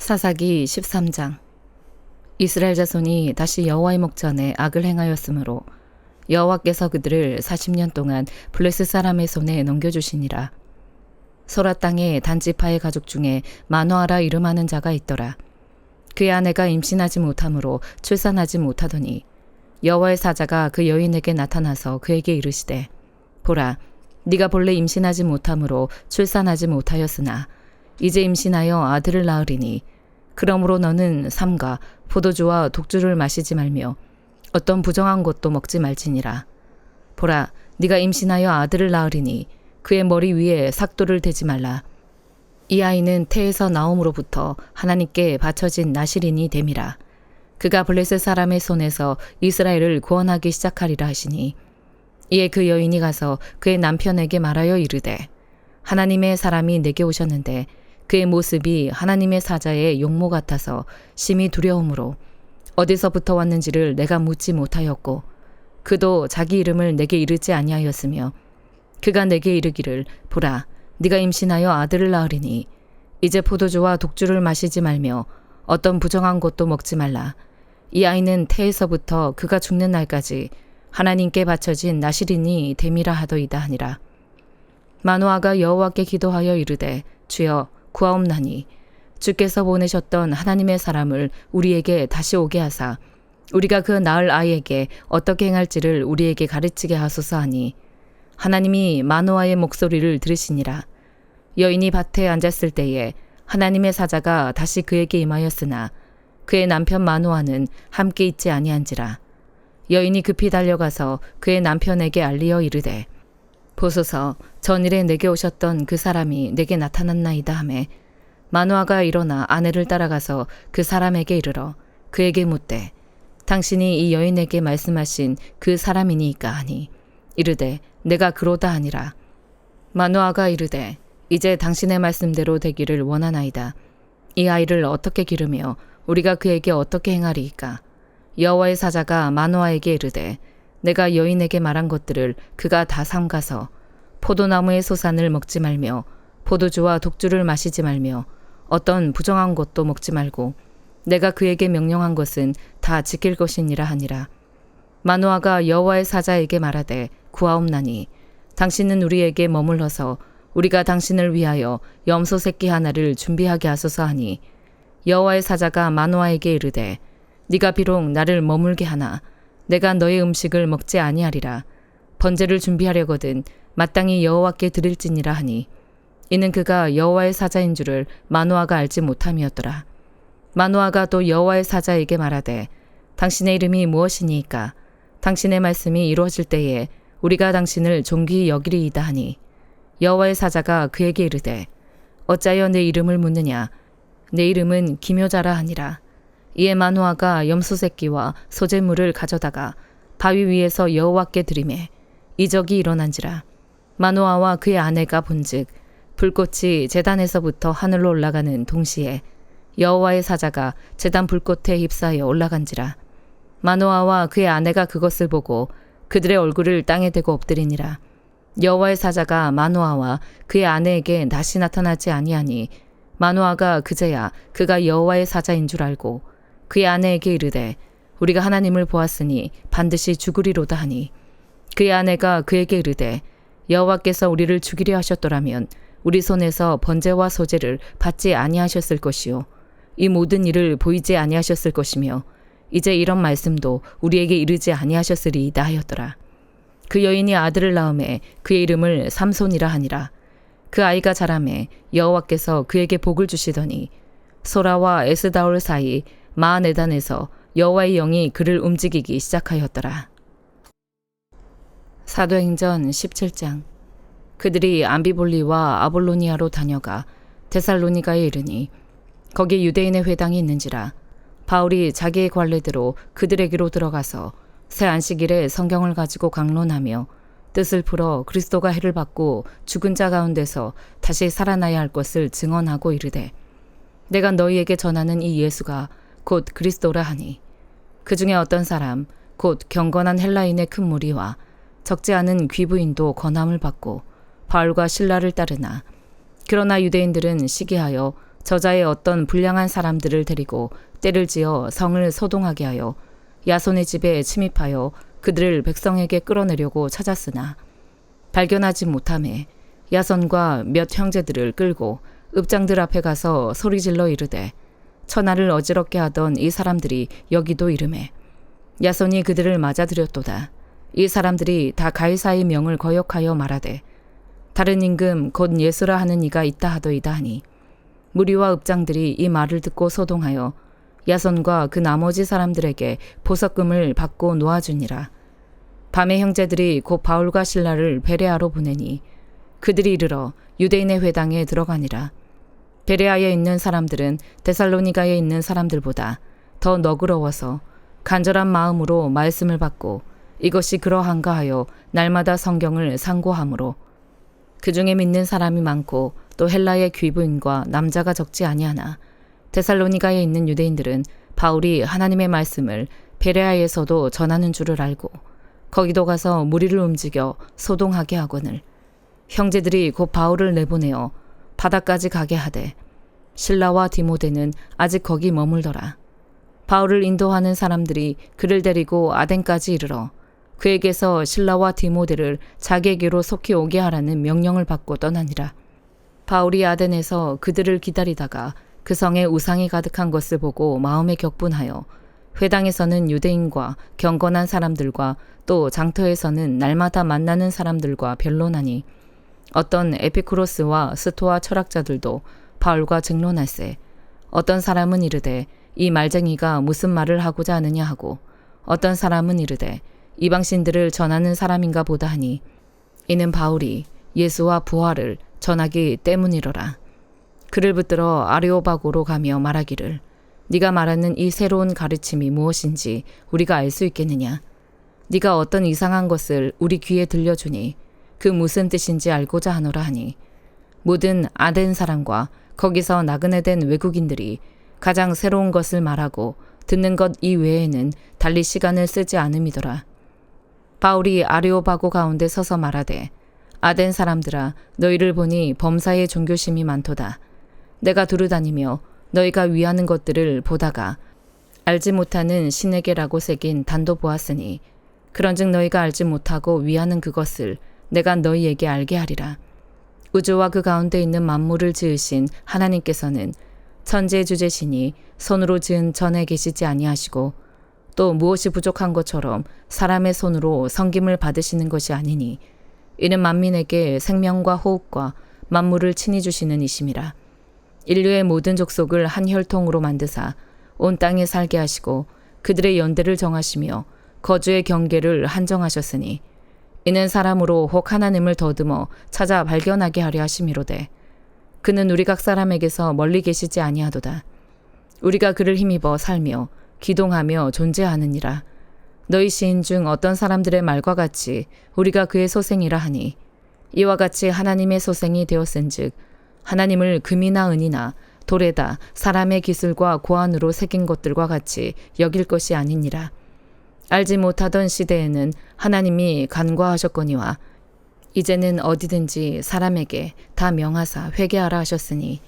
사사기 13장. 이스라엘 자손이 다시 여호와의 목전에 악을 행하였으므로 여호와께서 그들을 40년 동안 블레셋 사람의 손에 넘겨주시니라. 소라 땅에 단지파의 가족 중에 마노아라 이름하는 자가 있더라. 그의 아내가 임신하지 못하므로 출산하지 못하더니 여호와의 사자가 그 여인에게 나타나서 그에게 이르시되, 보라, 네가 본래 임신하지 못하므로 출산하지 못하였으나 이제 임신하여 아들을 낳으리니 그러므로 너는 삼가 포도주와 독주를 마시지 말며 어떤 부정한 것도 먹지 말지니라. 보라, 네가 임신하여 아들을 낳으리니 그의 머리 위에 삭도를 대지 말라. 이 아이는 태에서 나옴으로부터 하나님께 바쳐진 나실인이 됨이라. 그가 블레셋 사람의 손에서 이스라엘을 구원하기 시작하리라 하시니, 이에 그 여인이 가서 그의 남편에게 말하여 이르되, 하나님의 사람이 내게 오셨는데 그의 모습이 하나님의 사자의 용모 같아서 심히 두려움으로 어디서부터 왔는지를 내가 묻지 못하였고, 그도 자기 이름을 내게 이르지 아니하였으며, 그가 내게 이르기를, 보라, 네가 임신하여 아들을 낳으리니 이제 포도주와 독주를 마시지 말며 어떤 부정한 것도 먹지 말라. 이 아이는 태에서부터 그가 죽는 날까지 하나님께 바쳐진 나실인이 됨이라 하더이다 하니라. 마노아가 여호와께 기도하여 이르되, 주여 구하옵나니 주께서 보내셨던 하나님의 사람을 우리에게 다시 오게 하사 우리가 그 낳을 아이에게 어떻게 행할지를 우리에게 가르치게 하소서 하니, 하나님이 마노아의 목소리를 들으시니라. 여인이 밭에 앉았을 때에 하나님의 사자가 다시 그에게 임하였으나 그의 남편 마노아는 함께 있지 아니한지라. 여인이 급히 달려가서 그의 남편에게 알리어 이르되, 보소서, 전일에 내게 오셨던 그 사람이 내게 나타났나이다 하매, 마노아가 일어나 아내를 따라가서 그 사람에게 이르러 그에게 묻되, 당신이 이 여인에게 말씀하신 그 사람이니까 하니, 이르되 내가 그로다 하니라. 마노아가 이르되, 이제 당신의 말씀대로 되기를 원하나이다. 이 아이를 어떻게 기르며 우리가 그에게 어떻게 행하리이까? 여호와의 사자가 마노아에게 이르되, 내가 여인에게 말한 것들을 그가 다 삼가서 포도나무의 소산을 먹지 말며 포도주와 독주를 마시지 말며 어떤 부정한 것도 먹지 말고 내가 그에게 명령한 것은 다 지킬 것이니라 하니라. 마노아가 여호와의 사자에게 말하되, 구하옵나니 당신은 우리에게 머물러서 우리가 당신을 위하여 염소 새끼 하나를 준비하게 하소서 하니, 여호와의 사자가 마노아에게 이르되, 네가 비록 나를 머물게 하나 내가 너의 음식을 먹지 아니하리라. 번제를 준비하려거든 마땅히 여호와께 드릴지니라 하니, 이는 그가 여호와의 사자인 줄을 마노아가 알지 못함이었더라. 마노아가 또 여호와의 사자에게 말하되, 당신의 이름이 무엇이니이까? 당신의 말씀이 이루어질 때에 우리가 당신을 존귀히 여기리이다 하니, 여호와의 사자가 그에게 이르되, 어찌하여 내 이름을 묻느냐? 내 이름은 기묘자라 하니라. 이에 마노아가 염소 새끼와 소재물을 가져다가 바위 위에서 여호와께 드리매 이적이 일어난지라. 마노아와 그의 아내가 본즉 불꽃이 제단에서부터 하늘로 올라가는 동시에 여호와의 사자가 제단 불꽃에 휩싸여 올라간지라. 마노아와 그의 아내가 그것을 보고 그들의 얼굴을 땅에 대고 엎드리니라. 여호와의 사자가 마노아와 그의 아내에게 다시 나타나지 아니하니, 마노아가 그제야 그가 여호와의 사자인 줄 알고 그의 아내에게 이르되, 우리가 하나님을 보았으니 반드시 죽으리로다 하니, 그의 아내가 그에게 이르되, 여호와께서 우리를 죽이려 하셨더라면 우리 손에서 번제와 소제를 받지 아니하셨을 것이요 이 모든 일을 보이지 아니하셨을 것이며 이제 이런 말씀도 우리에게 이르지 아니하셨으리이다 하였더라. 그 여인이 아들을 낳음에 그의 이름을 삼손이라 하니라. 그 아이가 자라매 여호와께서 그에게 복을 주시더니 소라와 에스다올 사이 마하네단에서 여호와의 영이 그를 움직이기 시작하였더라. 사도행전 17장. 그들이 암비볼리와 아볼로니아로 다녀가 데살로니가에 이르니 거기 유대인의 회당이 있는지라. 바울이 자기의 관례대로 그들에게로 들어가서 새 안식일에 성경을 가지고 강론하며 뜻을 풀어 그리스도가 해를 받고 죽은 자 가운데서 다시 살아나야 할 것을 증언하고 이르되, 내가 너희에게 전하는 이 예수가 곧 그리스도라 하니, 그 중에 어떤 사람 곧 경건한 헬라인의 큰 무리와 적지 않은 귀부인도 권함을 받고 바울과 신라를 따르나, 그러나 유대인들은 시기하여 저자의 어떤 불량한 사람들을 데리고 때를 지어 성을 소동하게 하여 야손의 집에 침입하여 그들을 백성에게 끌어내려고 찾았으나 발견하지 못하매 야손과 몇 형제들을 끌고 읍장들 앞에 가서 소리질러 이르되 천하를 어지럽게 하던 이 사람들이 여기도 이르매 야손이 그들을 맞아들였도다. 이 사람들이 다 가이사의 명을 거역하여 말하되 다른 임금 곧 예수라 하는 이가 있다 하더이다 하니 무리와 읍장들이 이 말을 듣고 소동하여 야손과 그 나머지 사람들에게 보석금을 받고 놓아주니라. 밤에 형제들이 곧 바울과 실라를 베레아로 보내니 그들이 이르러 유대인의 회당에 들어가니라. 베레아에 있는 사람들은 데살로니가에 있는 사람들보다 더 너그러워서 간절한 마음으로 말씀을 받고 이것이 그러한가 하여 날마다 성경을 상고하므로 그 중에 믿는 사람이 많고 또 헬라의 귀부인과 남자가 적지 아니하나 데살로니가에 있는 유대인들은 바울이 하나님의 말씀을 베레아에서도 전하는 줄을 알고 거기도 가서 무리를 움직여 소동하게 하거늘 형제들이 곧 바울을 내보내어 바다까지 가게 하되 실라와 디모데는 아직 거기 머물더라. 바울을 인도하는 사람들이 그를 데리고 아덴까지 이르러 그에게서 실라와 디모데를 자기에게로 속히 오게 하라는 명령을 받고 떠나니라. 바울이 아덴에서 그들을 기다리다가 그 성에 우상이 가득한 것을 보고 마음에 격분하여 회당에서는 유대인과 경건한 사람들과 또 장터에서는 날마다 만나는 사람들과 변론하니 어떤 에피쿠로스와 스토아 철학자들도 바울과 증론할세 어떤 사람은 이르되 이 말쟁이가 무슨 말을 하고자 하느냐 하고 어떤 사람은 이르되 이방신들을 전하는 사람인가 보다 하니 이는 바울이 예수와 부활을 전하기 때문이로라. 그를 붙들어 아레오바고로 가며 말하기를 네가 말하는 이 새로운 가르침이 무엇인지 우리가 알 수 있겠느냐. 네가 어떤 이상한 것을 우리 귀에 들려주니 그 무슨 뜻인지 알고자 하노라 하니 모든 아덴 사람과 거기서 나그네 된 외국인들이 가장 새로운 것을 말하고 듣는 것 이외에는 달리 시간을 쓰지 않음이더라. 바울이 아레오바고 가운데 서서 말하되 아덴 사람들아 너희를 보니 범사에 종교심이 많도다. 내가 두루다니며 너희가 위하는 것들을 보다가 알지 못하는 신에게라고 새긴 단도 보았으니 그런즉 너희가 알지 못하고 위하는 그것을 내가 너희에게 알게 하리라. 우주와 그 가운데 있는 만물을 지으신 하나님께서는 천지주제시니 손으로 지은 전에 계시지 아니하시고 또 무엇이 부족한 것처럼 사람의 손으로 섬김을 받으시는 것이 아니니 이는 만민에게 생명과 호흡과 만물을 친히 주시는 이심이라. 인류의 모든 족속을 한 혈통으로 만드사 온 땅에 살게 하시고 그들의 연대를 정하시며 거주의 경계를 한정하셨으니 이는 사람으로 혹 하나님을 더듬어 찾아 발견하게 하려 하심이로되 그는 우리 각 사람에게서 멀리 계시지 아니하도다. 우리가 그를 힘입어 살며 기동하며 존재하느니라. 너희 시인 중 어떤 사람들의 말과 같이 우리가 그의 소생이라 하니 이와 같이 하나님의 소생이 되었은즉 하나님을 금이나 은이나 돌에다 사람의 기술과 고안으로 새긴 것들과 같이 여길 것이 아니니라. 알지 못하던 시대에는 하나님이 간과하셨거니와 이제는 어디든지 사람에게 다 명하사 회개하라 하셨으니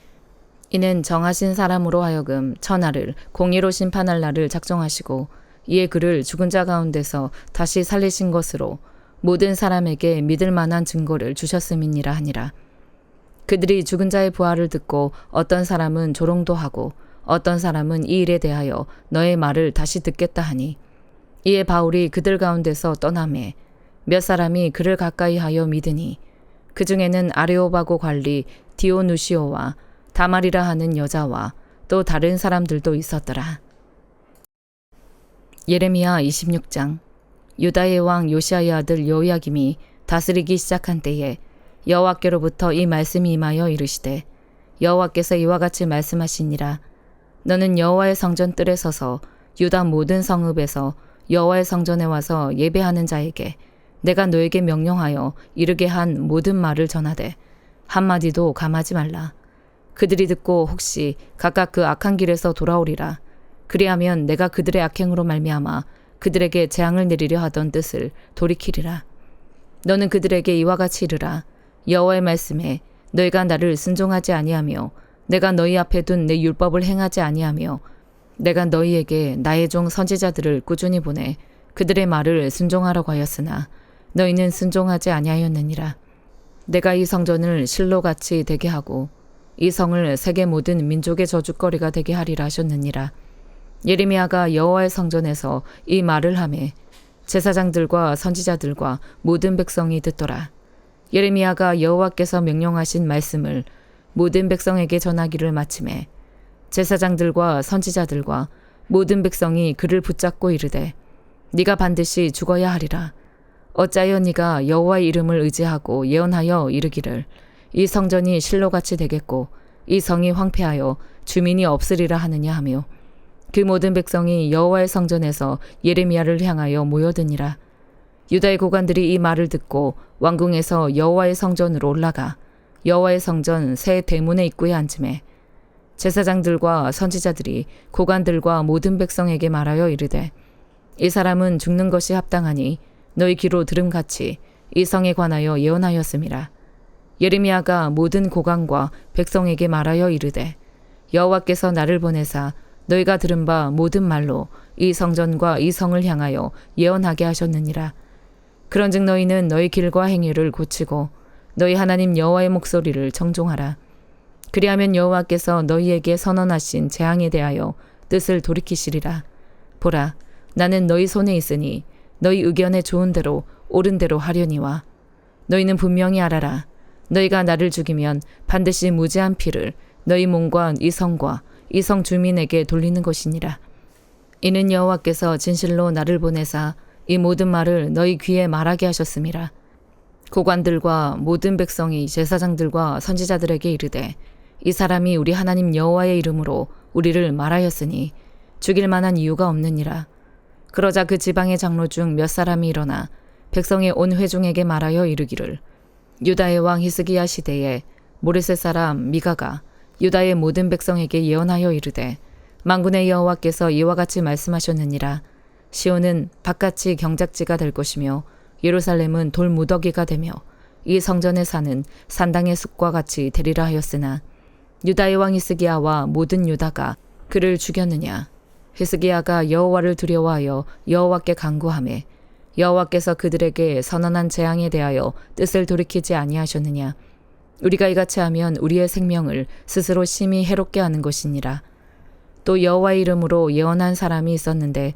이는 정하신 사람으로 하여금 천하를 공의로 심판할 날을 작정하시고 이에 그를 죽은 자 가운데서 다시 살리신 것으로 모든 사람에게 믿을 만한 증거를 주셨음이니라 하니라. 그들이 죽은 자의 부활을 듣고 어떤 사람은 조롱도 하고 어떤 사람은 이 일에 대하여 너의 말을 다시 듣겠다 하니 이에 바울이 그들 가운데서 떠나매 몇 사람이 그를 가까이 하여 믿으니 그 중에는 아레오바고 관리 디오누시오와 다말이라 하는 여자와 또 다른 사람들도 있었더라. 예레미야 26장. 유다의 왕 요시아의 아들 여호야김이 다스리기 시작한 때에 여호와께로부터 이 말씀이 임하여 이르시되 여호와께서 이와 같이 말씀하시니라. 너는 여호와의 성전 뜰에 서서 유다 모든 성읍에서 여호와의 성전에 와서 예배하는 자에게 내가 너에게 명령하여 이르게 한 모든 말을 전하되 한마디도 감하지 말라. 그들이 듣고 혹시 각각 그 악한 길에서 돌아오리라. 그리하면 내가 그들의 악행으로 말미암아 그들에게 재앙을 내리려 하던 뜻을 돌이키리라. 너는 그들에게 이와 같이 이르라. 여호와의 말씀에 너희가 나를 순종하지 아니하며 내가 너희 앞에 둔 내 율법을 행하지 아니하며 내가 너희에게 나의 종 선지자들을 꾸준히 보내 그들의 말을 순종하라고 하였으나 너희는 순종하지 아니하였느니라. 내가 이 성전을 실로같이 되게 하고 이 성을 세계 모든 민족의 저주거리가 되게 하리라 하셨느니라. 예레미야가 여호와의 성전에서 이 말을 하매 제사장들과 선지자들과 모든 백성이 듣더라. 예레미야가 여호와께서 명령하신 말씀을 모든 백성에게 전하기를 마침에 제사장들과 선지자들과 모든 백성이 그를 붙잡고 이르되 네가 반드시 죽어야 하리라. 어찌하여 네가 여호와의 이름을 의지하고 예언하여 이르기를 이 성전이 실로같이 되겠고 이 성이 황폐하여 주민이 없으리라 하느냐 하며 그 모든 백성이 여호와의 성전에서 예레미야를 향하여 모여드니라. 유다의 고관들이 이 말을 듣고 왕궁에서 여호와의 성전으로 올라가 여호와의 성전 새 대문의 입구에 앉음에 제사장들과 선지자들이 고관들과 모든 백성에게 말하여 이르되 이 사람은 죽는 것이 합당하니 너희 귀로 들음같이 이 성에 관하여 예언하였음이라. 예레미야가 모든 고관과 백성에게 말하여 이르되 여호와께서 나를 보내사 너희가 들은 바 모든 말로 이 성전과 이 성을 향하여 예언하게 하셨느니라. 그런즉 너희는 너희 길과 행위를 고치고 너희 하나님 여호와의 목소리를 청종하라. 그리하면 여호와께서 너희에게 선언하신 재앙에 대하여 뜻을 돌이키시리라. 보라, 나는 너희 손에 있으니 너희 의견에 좋은 대로 옳은 대로 하려니와 너희는 분명히 알아라. 너희가 나를 죽이면 반드시 무죄한 피를 너희 몸과 이 성과 이 성 주민에게 돌리는 것이니라. 이는 여호와께서 진실로 나를 보내사 이 모든 말을 너희 귀에 말하게 하셨음이라. 고관들과 모든 백성이 제사장들과 선지자들에게 이르되 이 사람이 우리 하나님 여호와의 이름으로 우리를 말하였으니 죽일 만한 이유가 없느니라. 그러자 그 지방의 장로 중 몇 사람이 일어나 백성의 온 회중에게 말하여 이르기를 유다의 왕 히스기야 시대에 모레셋 사람 미가가 유다의 모든 백성에게 예언하여 이르되 만군의 여호와께서 이와 같이 말씀하셨느니라. 시온은 바깥이 경작지가 될 것이며 예루살렘은 돌무더기가 되며 이 성전에 사는 산당의 숲과 같이 되리라 하였으나 유다의 왕 히스기야와 모든 유다가 그를 죽였느냐. 히스기야가 여호와를 두려워하여 여호와께 간구하매 여호와께서 그들에게 선언한 재앙에 대하여 뜻을 돌이키지 아니하셨느냐. 우리가 이같이 하면 우리의 생명을 스스로 심히 해롭게 하는 것이니라. 또 여호와의 이름으로 예언한 사람이 있었는데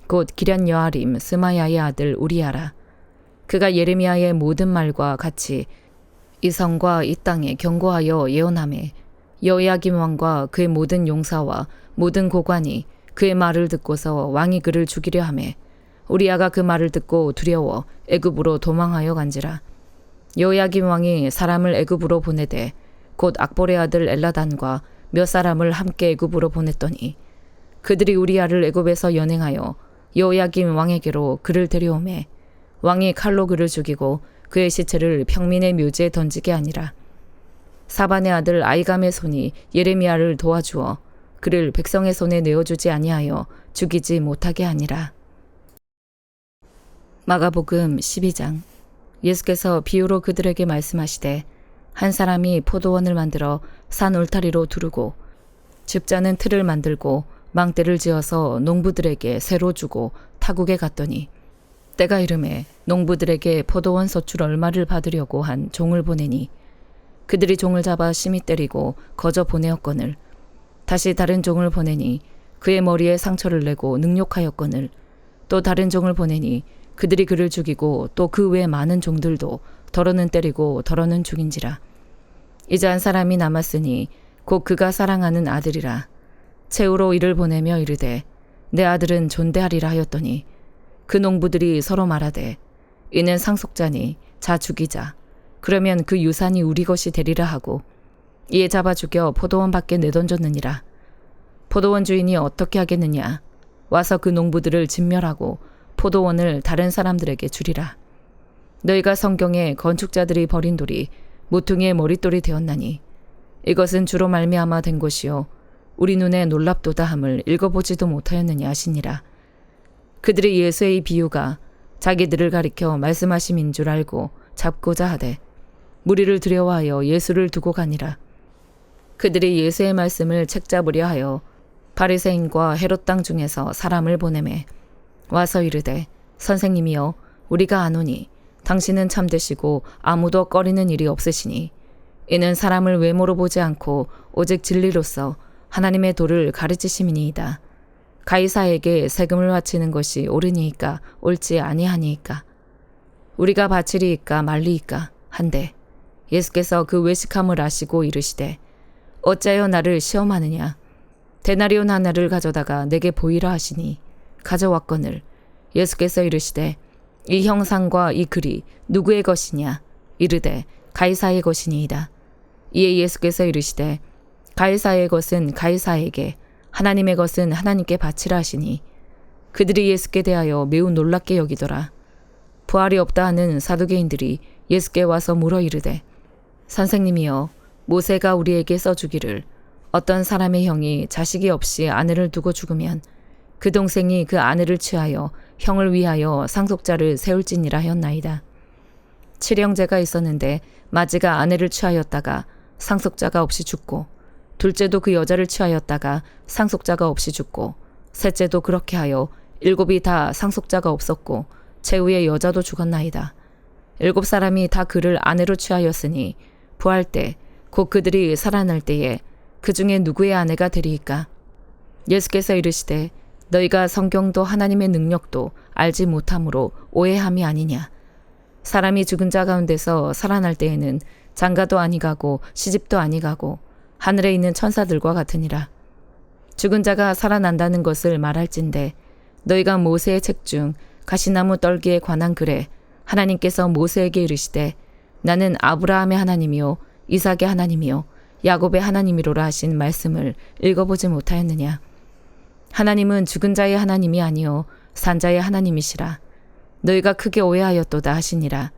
곧 기럇 여아림 스마야의 아들 우리야라. 그가 예레미야의 모든 말과 같이 이 성과 이 땅에 경고하여 예언하매 여호야김 왕과 그의 모든 용사와 모든 고관이 그의 말을 듣고서 왕이 그를 죽이려 하매 우리야가 그 말을 듣고 두려워 애굽으로 도망하여 간지라. 여호야김 왕이 사람을 애굽으로 보내되 곧 악보레 아들 엘라단과 몇 사람을 함께 애굽으로 보냈더니 그들이 우리야를 애굽에서 연행하여 여호야김 왕에게로 그를 데려오매 왕이 칼로 그를 죽이고 그의 시체를 평민의 묘지에 던지게 하니라. 사반의 아들 아이감의 손이 예레미야를 도와주어 그를 백성의 손에 내어주지 아니하여 죽이지 못하게 하니라. 마가복음 12장. 예수께서 비유로 그들에게 말씀하시되 한 사람이 포도원을 만들어 산 울타리로 두르고 집자는 틀을 만들고 망대를 지어서 농부들에게 새로 주고 타국에 갔더니 때가 이르매 농부들에게 포도원 서출 얼마를 받으려고 한 종을 보내니 그들이 종을 잡아 심히 때리고 거저 보내었거늘 다시 다른 종을 보내니 그의 머리에 상처를 내고 능욕하였거늘 또 다른 종을 보내니 그들이 그를 죽이고 또 그 외 많은 종들도 더러는 때리고 더러는 죽인지라. 이제 한 사람이 남았으니 곧 그가 사랑하는 아들이라. 채우로 이를 보내며 이르되 내 아들은 존대하리라 하였더니 그 농부들이 서로 말하되 이는 상속자니 자 죽이자. 그러면 그 유산이 우리 것이 되리라 하고 이에 잡아 죽여 포도원 밖에 내던졌느니라. 포도원 주인이 어떻게 하겠느냐. 와서 그 농부들을 진멸하고 포도원을 다른 사람들에게 주리라. 너희가 성경에 건축자들이 버린 돌이 모퉁이의 머릿돌이 되었나니 이것은 주로 말미암아 된 것이요 우리 눈에 놀랍도다 함을 읽어보지도 못하였느냐 하시니라. 그들이 예수의 이 비유가 자기들을 가리켜 말씀하심인 줄 알고 잡고자 하되 무리를 두려워하여 예수를 두고 가니라. 그들이 예수의 말씀을 책잡으려 하여 바리새인과 헤롯 땅 중에서 사람을 보내매 와서 이르되 선생님이여 우리가 아노니 당신은 참되시고 아무도 꺼리는 일이 없으시니 이는 사람을 외모로 보지 않고 오직 진리로서 하나님의 도를 가르치심이니이다. 가이사에게 세금을 바치는 것이 옳으니이까 옳지 아니하니이까 우리가 바치리이까 말리이까 한데 예수께서 그 외식함을 아시고 이르시되 어찌하여 나를 시험하느냐 데나리온 하나를 가져다가 내게 보이라 하시니 가져왔거늘 예수께서 이르시되 이 형상과 이 글이 누구의 것이냐 이르되 가이사의 것이니이다. 이에 예수께서 이르시되 가이사의 것은 가이사에게 하나님의 것은 하나님께 바치라 하시니 그들이 예수께 대하여 매우 놀랍게 여기더라. 부활이 없다 하는 사두개인들이 예수께 와서 물어 이르되 선생님이여 모세가 우리에게 써주기를 어떤 사람의 형이 자식이 없이 아내를 두고 죽으면 그 동생이 그 아내를 취하여 형을 위하여 상속자를 세울지니라 하였나이다. 칠형제가 있었는데 마지가 아내를 취하였다가 상속자가 없이 죽고 둘째도 그 여자를 취하였다가 상속자가 없이 죽고 셋째도 그렇게 하여 일곱이 다 상속자가 없었고 최후의 여자도 죽었나이다. 7사람이 다 그를 아내로 취하였으니 부할 때 곧 그들이 살아날 때에 그 중에 누구의 아내가 되리이까? 예수께서 이르시되 너희가 성경도 하나님의 능력도 알지 못함으로 오해함이 아니냐. 사람이 죽은 자 가운데서 살아날 때에는 장가도 아니가고 시집도 아니가고 하늘에 있는 천사들과 같으니라. 죽은 자가 살아난다는 것을 말할진대 너희가 모세의 책 중 가시나무 떨기에 관한 글에 하나님께서 모세에게 이르시되 나는 아브라함의 하나님이요 이삭의 하나님이요 야곱의 하나님이로라 하신 말씀을 읽어보지 못하였느냐. 하나님은 죽은 자의 하나님이 아니요 산 자의 하나님이시라. 너희가 크게 오해하였도다 하시니라.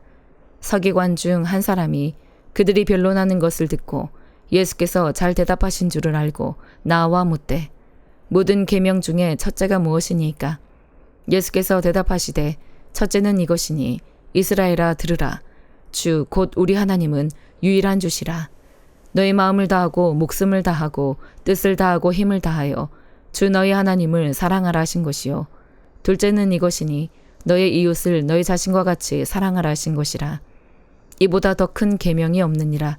서기관 중 한 사람이 그들이 변론하는 것을 듣고 예수께서 잘 대답하신 줄을 알고 나와 묻되 모든 계명 중에 첫째가 무엇이니까? 예수께서 대답하시되 첫째는 이것이니 이스라엘아 들으라. 주 곧 우리 하나님은 유일한 주시라. 너희 마음을 다하고 목숨을 다하고 뜻을 다하고 힘을 다하여 주 너희 하나님을 사랑하라 하신 것이요. 둘째는 이것이니 너의 이웃을 너희 자신과 같이 사랑하라 하신 것이라. 이보다 더 큰 계명이 없느니라.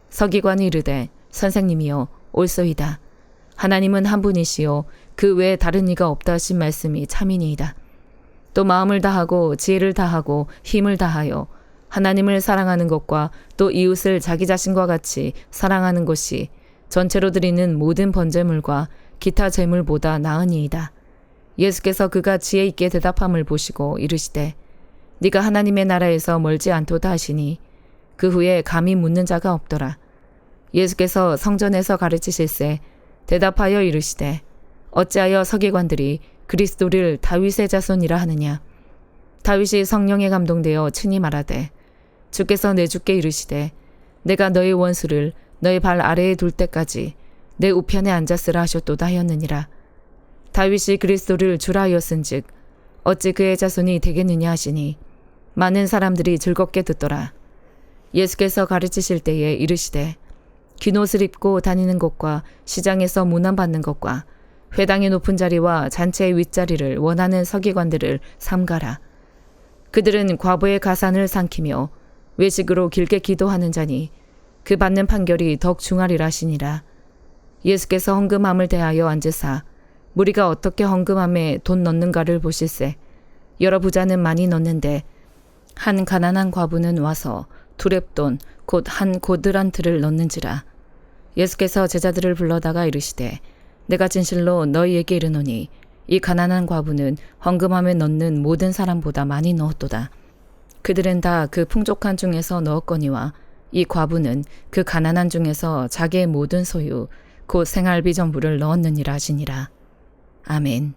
서기관이 이르되 선생님이여 옳소이다. 하나님은 한 분이시요 그 외에 다른 이가 없다 하신 말씀이 참이니이다. 또 마음을 다하고 지혜를 다하고 힘을 다하여 하나님을 사랑하는 것과 또 이웃을 자기 자신과 같이 사랑하는 것이 전체로 드리는 모든 번제물과 기타 제물보다 나으니이다. 예수께서 그가 지혜 있게 대답함을 보시고 이르시되 네가 하나님의 나라에서 멀지 않도다 하시니 그 후에 감히 묻는 자가 없더라. 예수께서 성전에서 가르치실세 대답하여 이르시되 어찌하여 서기관들이 그리스도를 다윗의 자손이라 하느냐. 다윗이 성령에 감동되어 친히 말하되 주께서 내 주께 이르시되 내가 너의 원수를 너의 발 아래에 둘 때까지 내 우편에 앉았으라 하셨도다 하였느니라. 다윗이 그리스도를 주라 하였은즉 어찌 그의 자손이 되겠느냐 하시니 많은 사람들이 즐겁게 듣더라. 예수께서 가르치실 때에 이르시되 긴 옷을 입고 다니는 것과 시장에서 문안받는 것과 회당의 높은 자리와 잔치의 윗자리를 원하는 서기관들을 삼가라. 그들은 과부의 가산을 삼키며 외식으로 길게 기도하는 자니 그 받는 판결이 덕 중하리라 하시니라. 예수께서 헌금함을 대하여 앉으사 무리가 어떻게 헌금함에 돈 넣는가를 보실세. 여러 부자는 많이 넣는데 한 가난한 과부는 와서 두렙돈 곧 한 고드란트를 넣는지라. 예수께서 제자들을 불러다가 이르시되 내가 진실로 너희에게 이르노니 이 가난한 과부는 헌금함에 넣는 모든 사람보다 많이 넣었도다. 그들은 다 그 풍족한 중에서 넣었거니와 이 과부는 그 가난한 중에서 자기의 모든 소유 곧 생활비 전부를 넣었느니라 하시니라. 아멘.